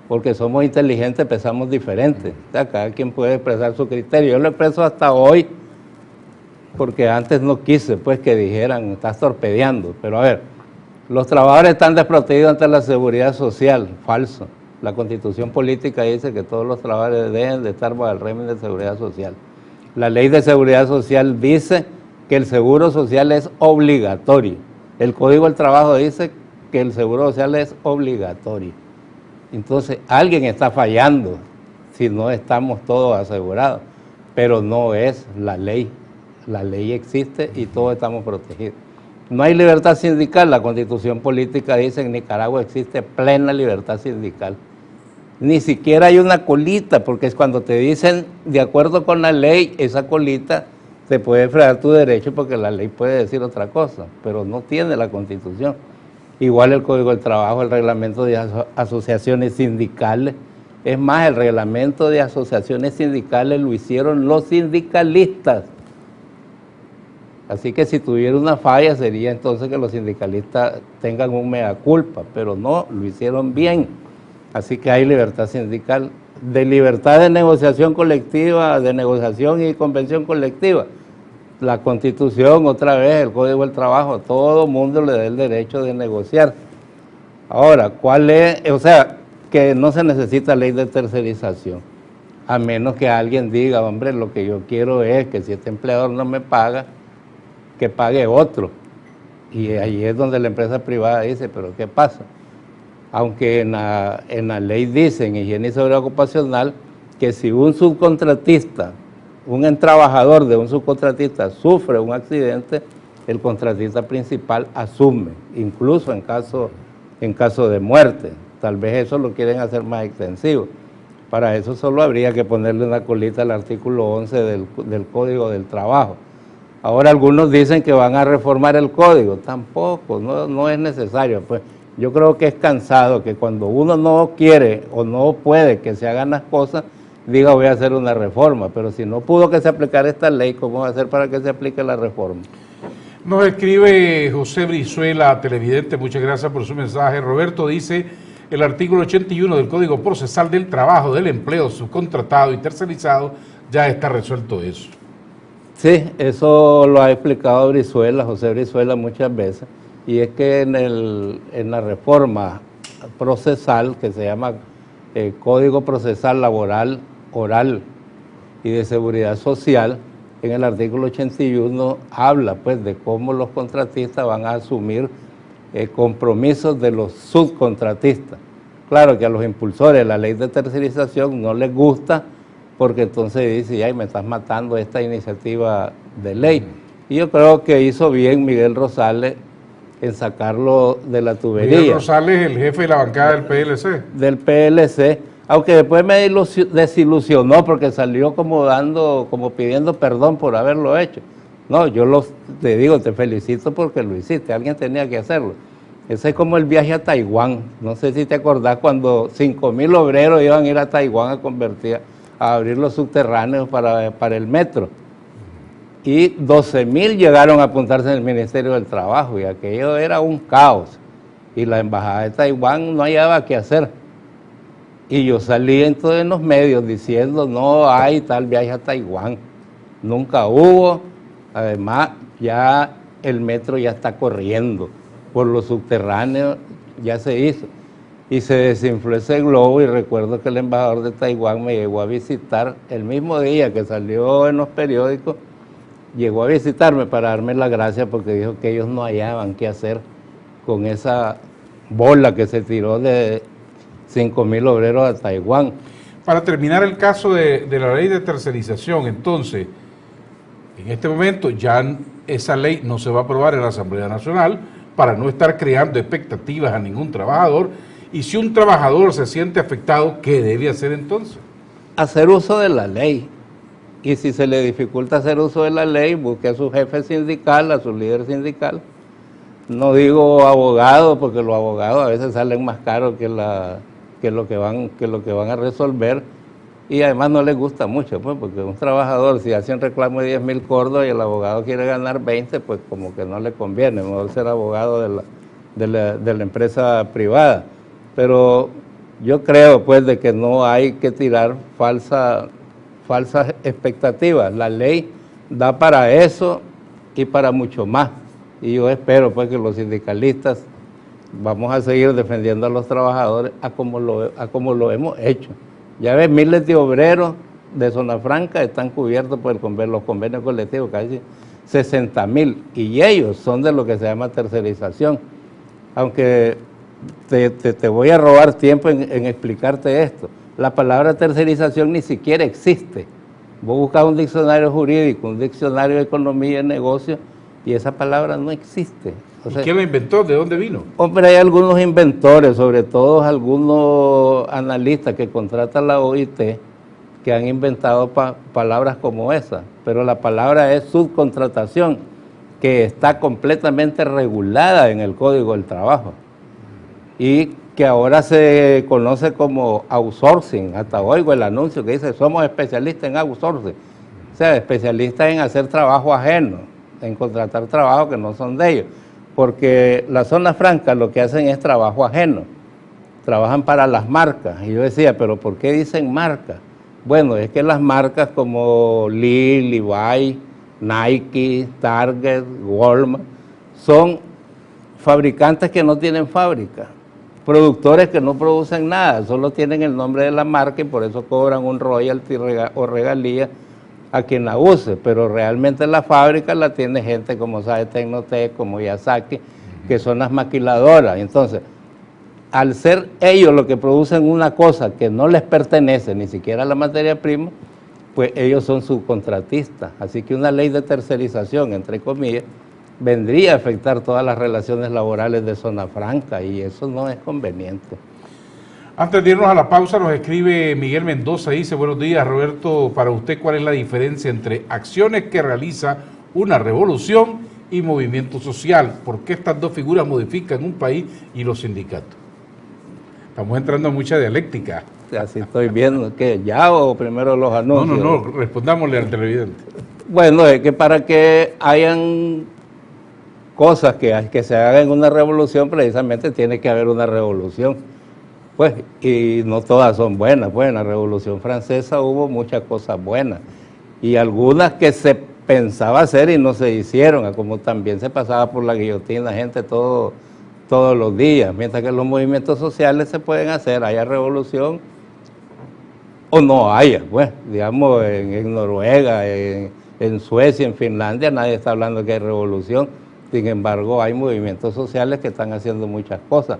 porque somos inteligentes, pensamos diferente. O sea, cada quien puede expresar su criterio. Yo lo expreso hasta hoy, porque antes no quise pues que dijeran, estás torpedeando. Pero a ver, los trabajadores están desprotegidos ante la seguridad social. Falso. La Constitución Política dice que todos los trabajadores deben de estar bajo el régimen de seguridad social. La Ley de Seguridad Social dice que el seguro social es obligatorio. El Código del Trabajo dice que el seguro social es obligatorio. Entonces, alguien está fallando si no estamos todos asegurados, pero no es la ley. La ley existe y todos estamos protegidos. No hay libertad sindical. La Constitución Política dice que en Nicaragua existe plena libertad sindical. Ni siquiera hay una colita, porque es cuando te dicen, de acuerdo con la ley, esa colita te puede frenar tu derecho, porque la ley puede decir otra cosa, pero no tiene la Constitución. Igual el Código del Trabajo, el reglamento de asociaciones sindicales. Es más, el reglamento de asociaciones sindicales lo hicieron los sindicalistas. Así que si tuviera una falla sería entonces que los sindicalistas tengan un mea culpa, pero no, lo hicieron bien. Así que hay libertad sindical, de libertad de negociación colectiva, de negociación y convención colectiva. La Constitución, otra vez, el Código del Trabajo, todo mundo le da el derecho de negociar. Ahora, ¿cuál es? O sea, que no se necesita ley de tercerización, a menos que alguien diga, hombre, lo que yo quiero es que si este empleador no me paga, que pague otro. Y ahí es donde la empresa privada dice, pero ¿qué pasa? Aunque en la ley dice, en higiene y seguridad ocupacional, que si un subcontratista, un trabajador de un subcontratista sufre un accidente, el contratista principal asume, incluso en caso de muerte. Tal vez eso lo quieren hacer más extensivo. Para eso solo habría que ponerle una colita al artículo 11 del Código del Trabajo. Ahora algunos dicen que van a reformar el código, tampoco, no es necesario. Pues yo creo que es cansado que cuando uno no quiere o no puede que se hagan las cosas, diga voy a hacer una reforma, pero si no pudo que se aplicara esta ley, ¿cómo va a hacer para que se aplique la reforma? Nos escribe José Brizuela, televidente, muchas gracias por su mensaje. Roberto dice, el artículo 81 del Código Procesal del Trabajo, del Empleo subcontratado y tercerizado, ya está resuelto eso. Sí, eso lo ha explicado Brizuela, José Brizuela muchas veces, y es que en la reforma procesal, que se llama Código Procesal Laboral, Oral y de Seguridad Social, en el artículo 81 habla pues de cómo los contratistas van a asumir compromisos de los subcontratistas. Claro que a los impulsores de la ley de tercerización no les gusta, porque entonces dice, ay, me estás matando esta iniciativa de ley. Y yo creo que hizo bien Miguel Rosales en sacarlo de la tubería. Miguel Rosales, el jefe de la bancada del PLC. Del PLC, aunque después me desilusionó porque salió como pidiendo perdón por haberlo hecho. No, te digo, te felicito porque lo hiciste, alguien tenía que hacerlo. Ese es como el viaje a Taiwán. No sé si te acordás cuando 5,000 obreros iban a ir a Taiwán a abrir los subterráneos para el metro. Y 12,000 llegaron a apuntarse en el Ministerio del Trabajo y aquello era un caos. Y la Embajada de Taiwán no hallaba qué hacer. Y yo salí entonces en los medios diciendo, no hay tal viaje a Taiwán. Nunca hubo. Además, ya el metro ya está corriendo. Por los subterráneos ya se hizo. Y se desinfló ese globo y recuerdo que el embajador de Taiwán me llegó a visitar el mismo día que salió en los periódicos, llegó a visitarme para darme las gracias porque dijo que ellos no hallaban qué hacer con esa bola que se tiró de 5,000 obreros a Taiwán. Para terminar el caso de la ley de tercerización, entonces, en este momento ya esa ley no se va a aprobar en la Asamblea Nacional para no estar creando expectativas a ningún trabajador. Y si un trabajador se siente afectado, ¿qué debe hacer entonces? Hacer uso de la ley. Y si se le dificulta hacer uso de la ley, busque a su jefe sindical, a su líder sindical. No digo abogado, porque los abogados a veces salen más caros que lo que van a resolver. Y además no les gusta mucho, pues, porque un trabajador, si hace un reclamo de 10,000 córdobas y el abogado quiere ganar 20, pues como que no le conviene, mejor ser abogado de la empresa privada. Pero yo creo pues de que no hay que tirar falsas expectativas. La ley da para eso y para mucho más. Y yo espero pues que los sindicalistas vamos a seguir defendiendo a los trabajadores a como lo hemos hecho. Ya ves, miles de obreros de Zona Franca están cubiertos por los convenios colectivos, casi 60,000, y ellos son de lo que se llama tercerización. Aunque te voy a robar tiempo en explicarte esto. La palabra tercerización ni siquiera existe. Vos buscas un diccionario jurídico, un diccionario de economía y negocio, y esa palabra no existe. O sea, ¿y quién la inventó? ¿De dónde vino? Hombre, hay algunos inventores, sobre todo algunos analistas que contrata la OIT, que han inventado palabras como esa, pero la palabra es subcontratación, que está completamente regulada en el Código del Trabajo y que ahora se conoce como outsourcing. Hasta oigo el anuncio que dice, somos especialistas en outsourcing, o sea, especialistas en hacer trabajo ajeno, en contratar trabajo que no son de ellos, porque las zonas francas lo que hacen es trabajo ajeno. trabajan para las marcas. Y yo decía, ¿pero por qué dicen marcas? Bueno, es que las marcas como Lee, Levi, Nike, Target, Walmart, son fabricantes que no tienen fábrica, productores que no producen nada, solo tienen el nombre de la marca y por eso cobran un royalty o regalía a quien la use, pero realmente la fábrica la tiene gente como sabe Tecnotec, como Yazaki, que son las maquiladoras. Entonces, al ser ellos los que producen una cosa que no les pertenece ni siquiera a la materia prima, pues ellos son subcontratistas. Así que una ley de tercerización, entre comillas, vendría a afectar todas las relaciones laborales de zona franca y eso no es conveniente. Antes de irnos a la pausa, nos escribe Miguel Mendoza, dice, buenos días Roberto, para usted, ¿cuál es la diferencia entre acciones que realiza una revolución y movimiento social? ¿Por qué estas dos figuras modifican un país y los sindicatos? Estamos entrando en mucha dialéctica. Así estoy viendo, ¿qué? ¿Ya o primero los anuncios? No, respondámosle al televidente. Bueno, es que para que hayan cosas que se hagan en una revolución, precisamente tiene que haber una revolución. Pues, y no todas son buenas. Pues en la Revolución Francesa hubo muchas cosas buenas y algunas que se pensaba hacer y no se hicieron, como también se pasaba por la guillotina gente todos los días, mientras que los movimientos sociales se pueden hacer, haya revolución o no haya. Pues, digamos, en Noruega, en Suecia, en Finlandia, nadie está hablando que hay revolución, sin embargo hay movimientos sociales que están haciendo muchas cosas.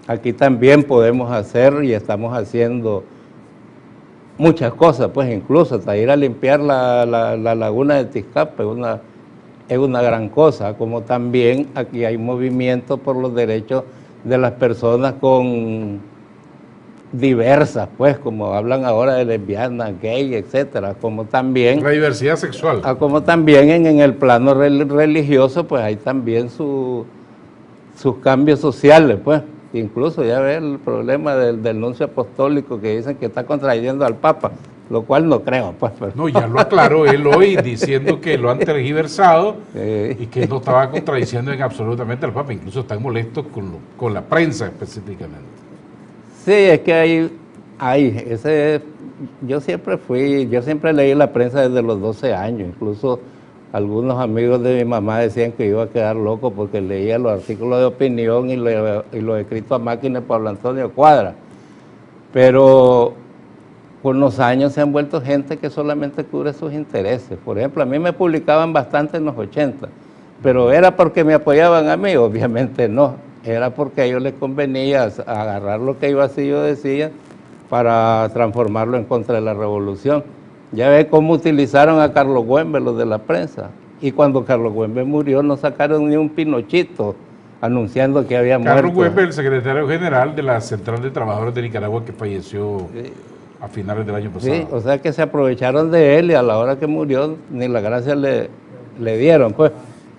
Aquí también podemos hacer y estamos haciendo muchas cosas, pues incluso hasta ir a limpiar la laguna de Tizcape es una gran cosa, como también aquí hay movimientos por los derechos de las personas con diversas, pues como hablan ahora de lesbianas, gay, etcétera, como también la diversidad sexual. Como también en el plano religioso, pues hay también sus cambios sociales, pues. Incluso ya ve el problema del nuncio apostólico que dicen que está contradiciendo al Papa, lo cual no creo, pues. Pero... No, ya lo aclaró él hoy diciendo que lo han tergiversado y que no estaba contradiciendo en absolutamente al Papa, incluso están molestos con la prensa específicamente. Sí, es que yo siempre leí la prensa desde los 12 años, incluso algunos amigos de mi mamá decían que iba a quedar loco porque leía los artículos de opinión y los escritos a máquina de Pablo Antonio Cuadra. Pero con los años se han vuelto gente que solamente cubre sus intereses. Por ejemplo, a mí me publicaban bastante en los 80, pero ¿era porque me apoyaban a mí? Obviamente no. Era porque a ellos les convenía agarrar lo que yo decía para transformarlo en contra de la revolución. Ya ve cómo utilizaron a Carlos Güembe, los de la prensa. Y cuando Carlos Güembe murió, no sacaron ni un pinochito anunciando que había muerto. Carlos Güembe, el secretario general de la Central de Trabajadores de Nicaragua, que falleció a finales del año pasado. Sí, o sea que se aprovecharon de él y a la hora que murió ni la gracia le dieron. Pues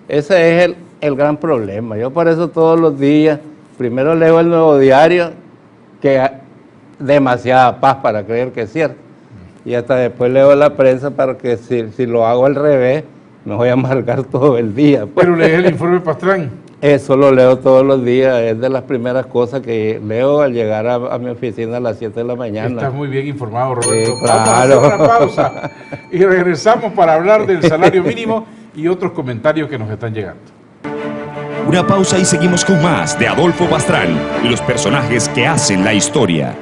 ese es el gran problema. Yo por eso todos los días, primero leo el Nuevo Diario, que hay demasiada paz para creer que es cierto. Y hasta después leo la prensa para que si lo hago al revés, me voy a amargar todo el día. Pero lees el informe Pastrán. Eso lo leo todos los días, es de las primeras cosas que leo al llegar a mi oficina a las 7 de la mañana. Estás muy bien informado, Roberto. Sí, claro. Vamos a hacer una pausa y regresamos para hablar del salario mínimo y otros comentarios que nos están llegando. Una pausa y seguimos con más de Adolfo Pastrán y los personajes que hacen la historia.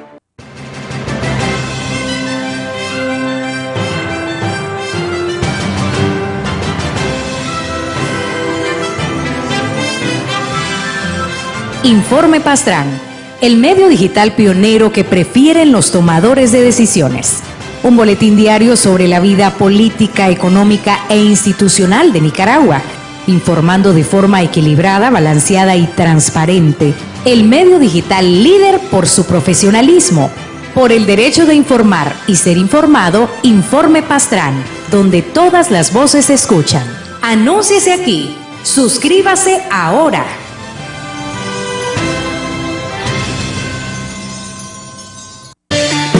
Informe Pastrán, el medio digital pionero que prefieren los tomadores de decisiones. Un boletín diario sobre la vida política, económica e institucional de Nicaragua, informando de forma equilibrada, balanceada y transparente. El medio digital líder por su profesionalismo, por el derecho de informar y ser informado. Informe Pastrán, donde todas las voces se escuchan. Anúnciese aquí. Suscríbase ahora.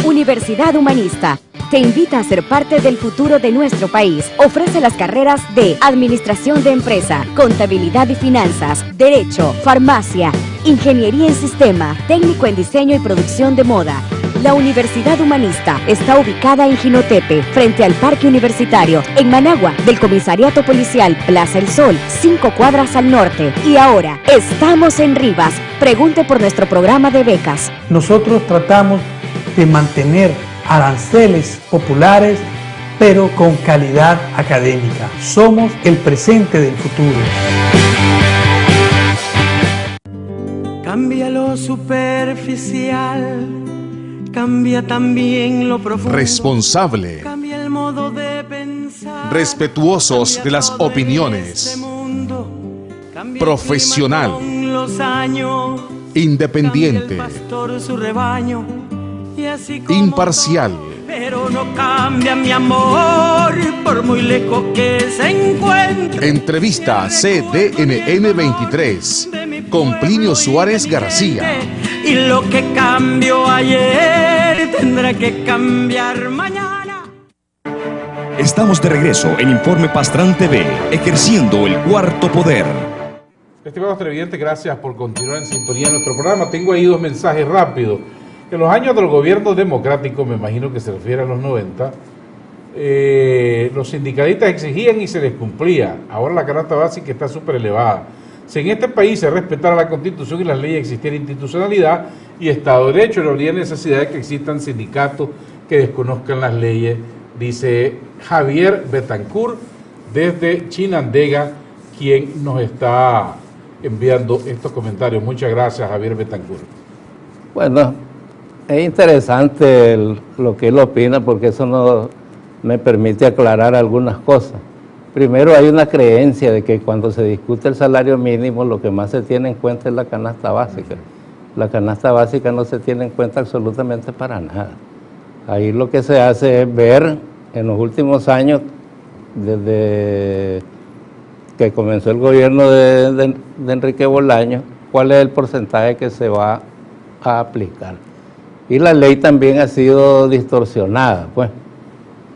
Universidad Humanista te invita a ser parte del futuro de nuestro país. Ofrece las carreras de Administración de Empresa, Contabilidad y Finanzas, Derecho, Farmacia, ingeniería en sistema, técnico en diseño y producción de moda. La Universidad Humanista está ubicada en Jinotepe, frente al Parque Universitario, en Managua, del Comisariato Policial Plaza El Sol, 5 cuadras al norte. Y ahora, estamos en Rivas. Pregunte por nuestro programa de becas. Nosotros tratamos de mantener aranceles populares, pero con calidad académica. Somos el presente del futuro. Cambia lo superficial, cambia también lo profundo. Responsable. Cambia el modo de pensar. Respetuosos de las opiniones. Profesional. Los años, Independiente. cambia el pastor su rebaño, y así como Imparcial. pero no cambia mi amor, por muy lejos que se encuentre. Entrevista CDNN 23 con Plinio Suárez García. Y lo que cambió ayer tendrá que cambiar mañana. Estamos de regreso en Informe Pastrán TV, ejerciendo el cuarto poder. Estimados televidentes, gracias por continuar en sintonía de nuestro programa. Tengo ahí dos mensajes rápidos. En los años del gobierno democrático, me imagino que se refiere a los 90, los sindicalistas exigían y se les cumplía. Ahora la canasta básica está súper elevada. Si en este país se respetara la Constitución y las leyes, existiera institucionalidad y Estado de Derecho, no habría necesidad de que existan sindicatos que desconozcan las leyes, dice Javier Betancourt desde Chinandega, quien nos está enviando estos comentarios. Muchas gracias, Javier Betancourt. Bueno, es interesante lo que él opina, porque eso no me permite aclarar algunas cosas. Primero, hay una creencia de que cuando se discute el salario mínimo, lo que más se tiene en cuenta es la canasta básica. La canasta básica no se tiene en cuenta absolutamente para nada. Ahí lo que se hace es ver en los últimos años, desde que comenzó el gobierno de Enrique Bolaños, cuál es el porcentaje que se va a aplicar. Y la ley también ha sido distorsionada, pues,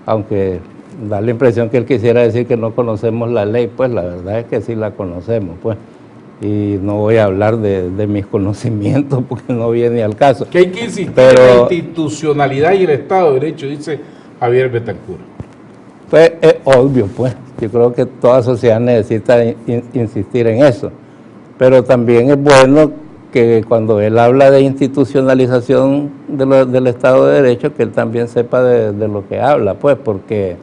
aunque da la impresión que él quisiera decir que no conocemos la ley, pues la verdad es que sí la conocemos, pues, y no voy a hablar de mis conocimientos porque no viene al caso. Que hay que insistir en la institucionalidad y el Estado de Derecho, dice Javier Betancourt. Pues es obvio, pues, yo creo que toda sociedad necesita insistir en eso, pero también es bueno que cuando él habla de institucionalización del Estado de Derecho, que él también sepa de lo que habla, pues, porque,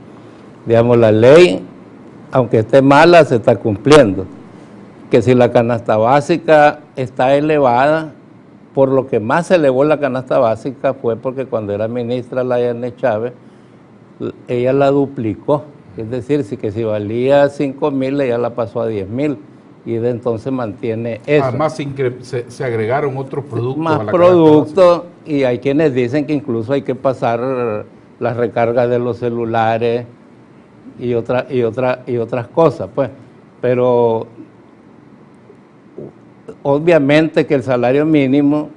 digamos, la ley, aunque esté mala, se está cumpliendo. Que si la canasta básica está elevada, por lo que más se elevó la canasta básica fue porque cuando era ministra la Yané Chávez, ella la duplicó, es decir, si valía 5.000, ella la pasó a 10.000. Y de entonces mantiene eso. Además se agregaron otros productos. Más productos, y hay quienes dicen que incluso hay que pasar las recargas de los celulares y otras cosas, pues. Pero obviamente que el salario mínimo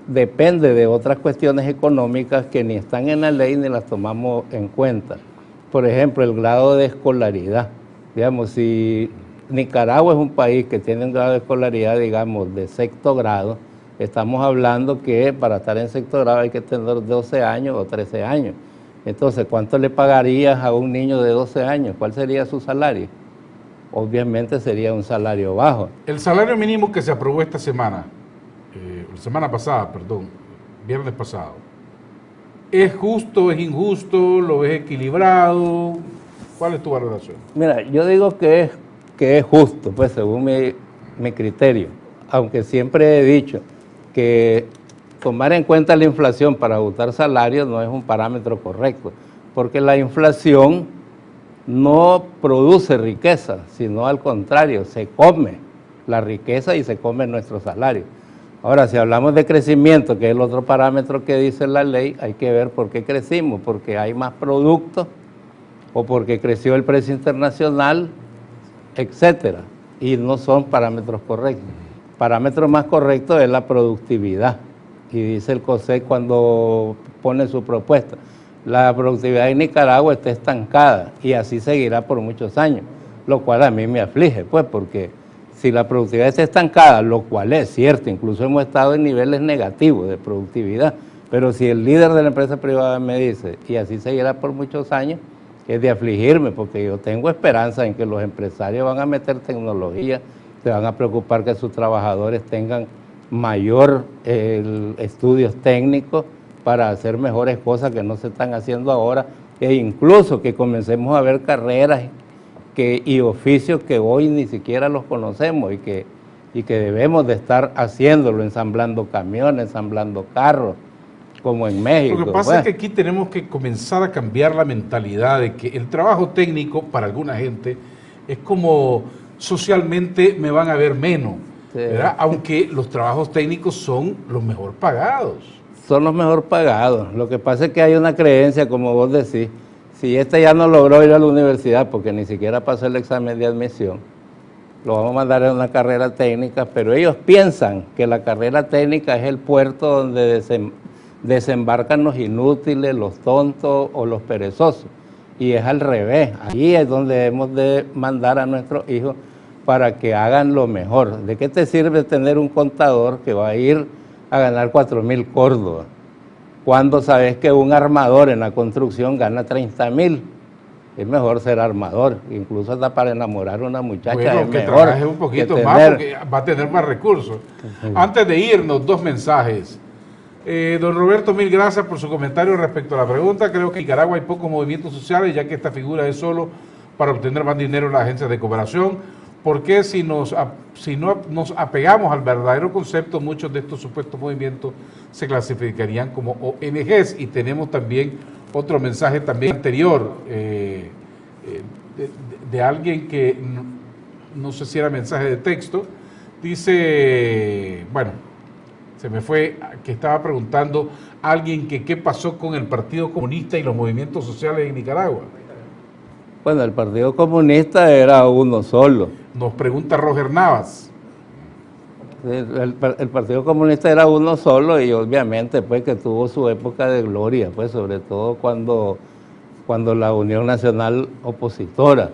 depende de otras cuestiones económicas que ni están en la ley ni las tomamos en cuenta. Por ejemplo, el grado de escolaridad. Digamos, si Nicaragua es un país que tiene un grado de escolaridad, digamos, de sexto grado, estamos hablando que para estar en sexto grado hay que tener 12 años o 13 años. Entonces, ¿cuánto le pagarías a un niño de 12 años? ¿Cuál sería su salario? Obviamente sería un salario bajo. El salario mínimo que se aprobó esta semana, viernes pasado, ¿es justo, es injusto, lo ves equilibrado? ¿Cuál es tu valoración? Mira, yo digo que es justo, pues según mi criterio, aunque siempre he dicho que tomar en cuenta la inflación para ajustar salarios no es un parámetro correcto, porque la inflación no produce riqueza, sino al contrario, se come la riqueza y se come nuestro salario. Ahora, si hablamos de crecimiento, que es el otro parámetro que dice la ley, hay que ver por qué crecimos, porque hay más productos o porque creció el precio internacional, etcétera, y no son parámetros correctos. Parámetro más correcto es la productividad, y dice el COSEC cuando pone su propuesta, la productividad en Nicaragua está estancada y así seguirá por muchos años, lo cual a mí me aflige, pues, porque Si la productividad está estancada, lo cual es cierto, incluso hemos estado en niveles negativos de productividad, pero si el líder de la empresa privada me dice, y así seguirá por muchos años, es de afligirme, porque yo tengo esperanza en que los empresarios van a meter tecnología, se van a preocupar que sus trabajadores tengan mayor estudios técnicos para hacer mejores cosas que no se están haciendo ahora, e incluso que comencemos a ver carreras y oficios que hoy ni siquiera los conocemos y que debemos de estar haciéndolo, ensamblando camiones, ensamblando carros, como en México. Lo que pasa es que aquí tenemos que comenzar a cambiar la mentalidad de que el trabajo técnico para alguna gente es como socialmente me van a ver menos, ¿verdad? Aunque los trabajos técnicos son los mejor pagados. Son los mejor pagados. Lo que pasa es que hay una creencia, como vos decís, si ya no logró ir a la universidad porque ni siquiera pasó el examen de admisión, lo vamos a mandar a una carrera técnica, pero ellos piensan que la carrera técnica es el puerto donde desembarcan los inútiles, los tontos o los perezosos. Y es al revés. Ahí es donde debemos de mandar a nuestros hijos para que hagan lo mejor. ¿De qué te sirve tener un contador que va a ir a ganar 4.000 córdobas cuando sabes que un armador en la construcción gana 30.000? Es mejor ser armador, incluso hasta para enamorar a una muchacha. Bueno, es que mejor trabaje un poquito más porque va a tener más recursos. Antes de irnos, 2 mensajes. Don Roberto, mil gracias por su comentario respecto a la pregunta. Creo que en Nicaragua hay pocos movimientos sociales, ya que esta figura es solo para obtener más dinero en las agencias de cooperación. Porque si no nos apegamos al verdadero concepto, muchos de estos supuestos movimientos se clasificarían como ONGs. Y tenemos también otro mensaje también anterior de alguien que no sé si era mensaje de texto. Dice, bueno, se me fue, que estaba preguntando a alguien que qué pasó con el Partido Comunista y los movimientos sociales en Nicaragua. Bueno, el Partido Comunista era uno solo. Nos pregunta Roger Navas. El Partido Comunista era uno solo y obviamente pues que tuvo su época de gloria, pues sobre todo cuando la Unión Nacional Opositora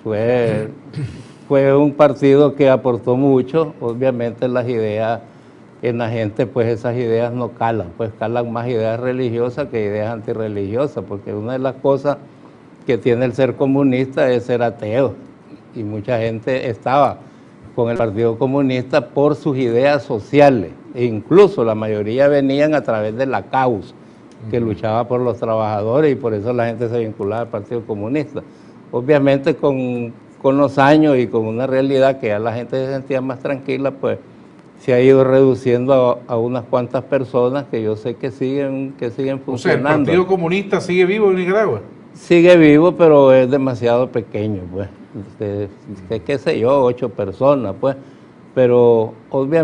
fue un partido que aportó mucho. Obviamente las ideas en la gente, pues esas ideas no calan, pues calan más ideas religiosas que ideas antirreligiosas, porque una de las cosas que tiene el ser comunista es ser ateo, y mucha gente estaba con el Partido Comunista por sus ideas sociales, e incluso la mayoría venían a través de la causa que luchaba por los trabajadores, y por eso la gente se vinculaba al Partido Comunista. Obviamente con los años y con una realidad que ya la gente se sentía más tranquila, pues se ha ido reduciendo a unas cuantas personas que yo sé que siguen funcionando. O sea, ¿el Partido Comunista sigue vivo en Nicaragua? Sigue vivo, pero es demasiado pequeño, pues. Qué sé yo, 8 personas, pues. Pero obviamente